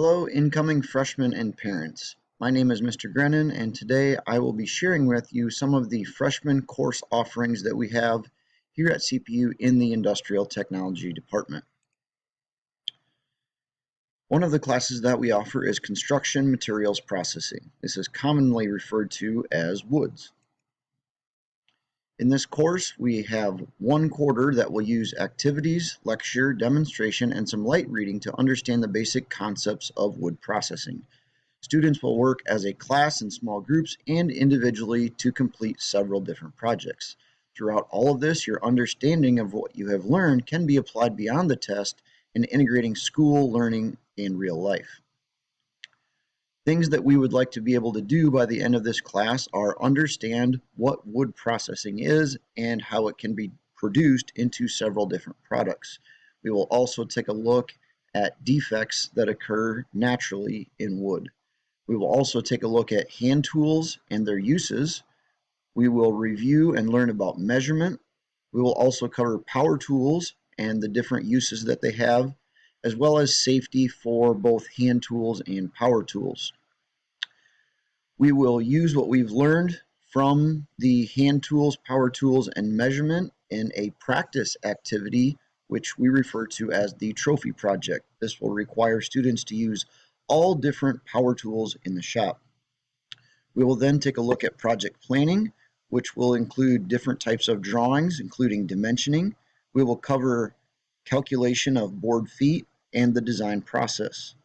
Hello, incoming freshmen and parents. My name is Mr. Grennan, and today I will be sharing with you some of the freshman course offerings that we have here at CPU in the Industrial Technology Department. One of the classes that we offer is Construction Materials Processing. This is commonly referred to as WOODS. In this course, we have one quarter that will use activities, lecture, demonstration, and some light reading to understand the basic concepts of wood processing. Students will work as a class in small groups and individually to complete several different projects. Throughout all of this, your understanding of what you have learned can be applied beyond the test in integrating school, learning, and real life. Things that we would like to be able to do by the end of this class are understand what wood processing is and how it can be produced into several different products. We will also take a look at defects that occur naturally in wood. We will also take a look at hand tools and their uses. We will review and learn about measurement. We will also cover power tools and the different uses that they have, as well as safety for both hand tools and power tools. We will use what we've learned from the hand tools, power tools, and measurement in a practice activity, which we refer to as the trophy project. This will require students to use all different power tools in the shop. We will then take a look at project planning, which will include different types of drawings, including dimensioning. We will cover calculation of board feet and the design process.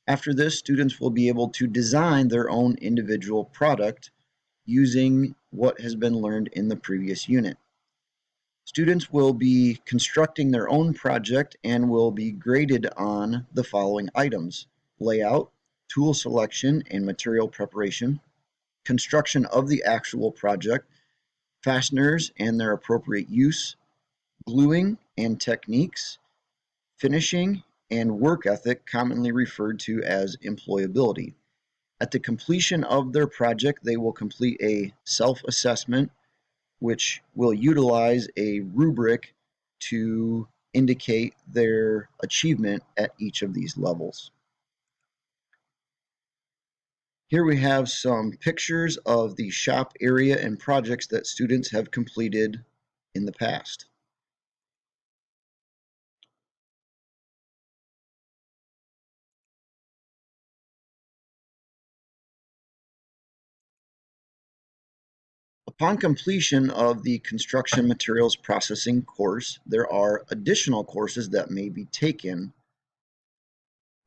After this, students will be able to design their own individual product using what has been learned in the previous unit. Students will be constructing their own project and will be graded on the following items: layout, tool selection and material preparation, construction of the actual project, fasteners and their appropriate use, gluing and techniques, finishing, and work ethic, commonly referred to as employability. At the completion of their project, they will complete a self-assessment, which will utilize a rubric to indicate their achievement at each of these levels. Here we have some pictures of the shop area and projects that students have completed in the past. Upon completion of the construction materials processing course, there are additional courses that may be taken.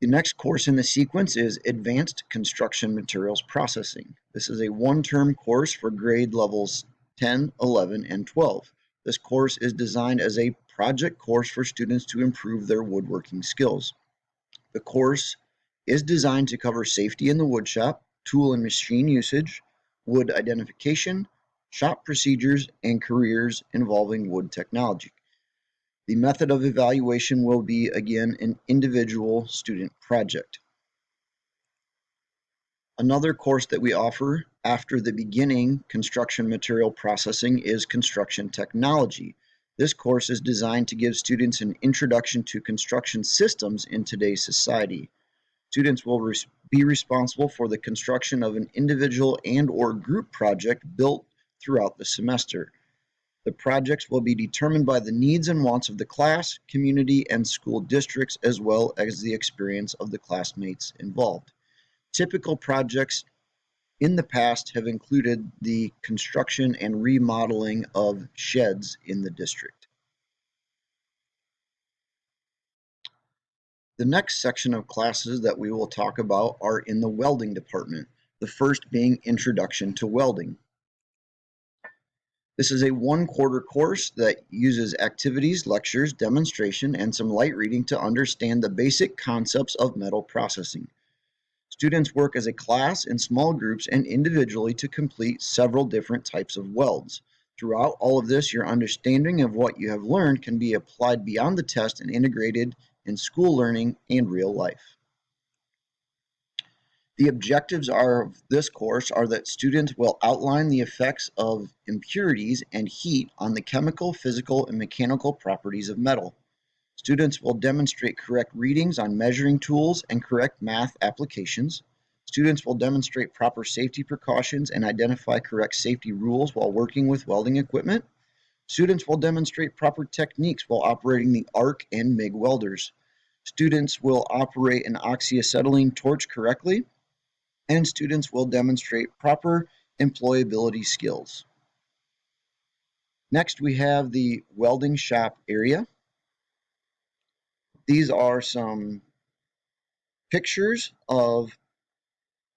The next course in the sequence is Advanced Construction Materials Processing. This is a one-term course for grade levels 10, 11, and 12. This course is designed as a project course for students to improve their woodworking skills. The course is designed to cover safety in the wood shop, tool and machine usage, wood identification, shop procedures, and careers involving wood technology. The method of evaluation will be, again, an individual student project. Another course that we offer after the beginning construction material processing is construction technology. This course is designed to give students an introduction to construction systems in today's society. Students will be responsible for the construction of an individual and/or group project built throughout the semester. The projects will be determined by the needs and wants of the class, community, and school districts, as well as the experience of the classmates involved. Typical projects in the past have included the construction and remodeling of sheds in the district. The next section of classes that we will talk about are in the welding department, the first being Introduction to Welding. This is a one-quarter course that uses activities, lectures, demonstration, and some light reading to understand the basic concepts of metal processing. Students work as a class in small groups and individually to complete several different types of welds. Throughout all of this, your understanding of what you have learned can be applied beyond the test and integrated in school learning and real life. The objectives of this course are that students will outline the effects of impurities and heat on the chemical, physical, and mechanical properties of metal. Students will demonstrate correct readings on measuring tools and correct math applications. Students will demonstrate proper safety precautions and identify correct safety rules while working with welding equipment. Students will demonstrate proper techniques while operating the arc and MIG welders. Students will operate an oxyacetylene torch correctly, and students will demonstrate proper employability skills. Next, we have the welding shop area. These are some pictures of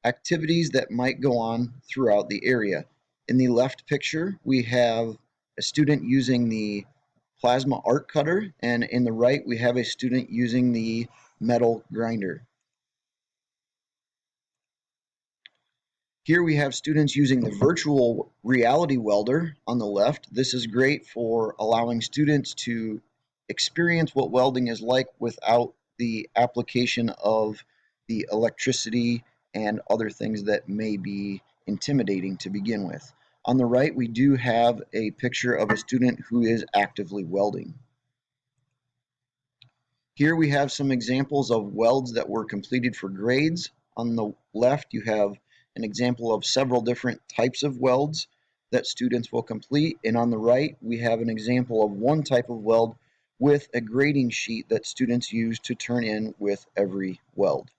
activities that might go on throughout the area. In the left picture, we have a student using the plasma art cutter, and in the right, we have a student using the metal grinder. Here we have students using the virtual reality welder on the left. This is great for allowing students to experience what welding is like without the application of the electricity and other things that may be intimidating to begin with. On the right, we do have a picture of a student who is actively welding. Here we have some examples of welds that were completed for grades. On the left, you have an example of several different types of welds that students will complete. And on the right, we have an example of one type of weld with a grading sheet that students use to turn in with every weld.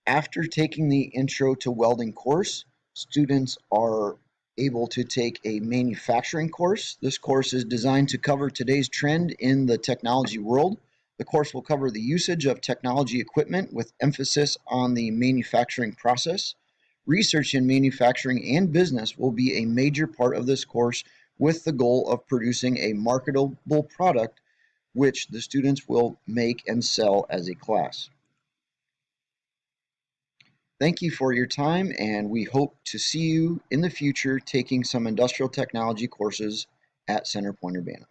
After taking the Intro to Welding course, students are able to take a manufacturing course. This course is designed to cover today's trend in the technology world. The course will cover the usage of technology equipment with emphasis on the manufacturing process. Research in manufacturing and business will be a major part of this course with the goal of producing a marketable product which the students will make and sell as a class. Thank you for your time, and we hope to see you in the future taking some industrial technology courses at Centerpoint Urbana.